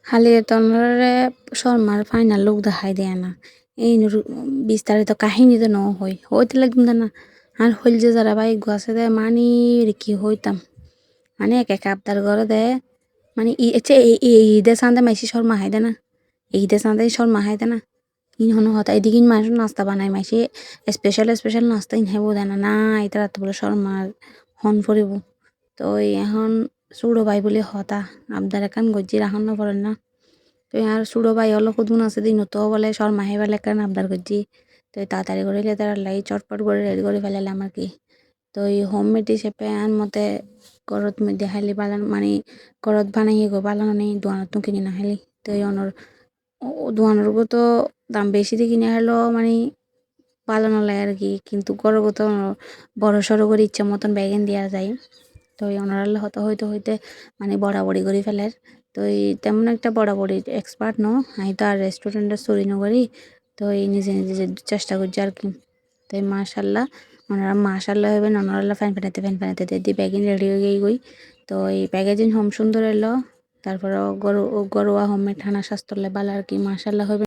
হালিয়ে তনরে শর্মার final look দেখাই দেয় না এই বিস্তারিত কাহিনী তো ন হইতে লাগবে না আর হইল যে যারা ভাই গাছে দেয় মানি কি হইতাম মানে এক এক আবদার করে দেয় মানে ঈদে চান্দে মাইসি শর্মা হাই দে না ঈদে চান্দে শর্মা হাই দে না ইন হনো হতা এদিকে মানুষ নাস্তা বানাই মাইসি স্পেশাল নাস্তা ইন হেবো দেয় না এটা রাত বলে শর্মার হন ফুরিব তো এখন চুড়ো ভাই বলে হতা আবদার একান গজ্জি রাখন না পড়েন না তো আর চুড়ো ভাই হলো কুদুন আছে দিন তো বলে শর্মা হেবার একান আবদার গজ্জি তো তাড়াতাড়ি করে তারা লাই চটপট করে রেডি করে ফেলালাম আর কি তো এই হোম মেড হিসেবে আন মতে গরত মধ্যে হাইলি বালান মানে গরত বানাইয়ে গো বালানো নেই দোয়ানত তো কিনে না হাইলি তো এই অনর দোয়ানোর তো দাম বেশি দিয়ে কিনে হলো মানে পালানো লাগে আর কি কিন্তু গরগত বড় সড়ো করে ইচ্ছা মতন ব্যাগেন দেওয়া যায় তো এই অনারাল হইতে মানে বড়াবড়ি করে ফেলার তো এই তেমন একটা বড়াবড়ি এক্সপার্ট ন আমি তো আর রেস্টুরেন্টের চুরি নকরি তো এই নিজে চেষ্টা করছি আর কি তো এই মাশাল্লাহ ওনারা মাশাল্লাহ হবেন ওনারা ফ্যান ফ্যানাতে দিয়ে ব্যাগিং রেডি হয়ে গই তো এই প্যাকেজিং হোম সুন্দর এলো তারপরে গরুয়া হোমে ঠানা স্বাস্থ্য লেবাল আর কি মাশাল্লাহ হবে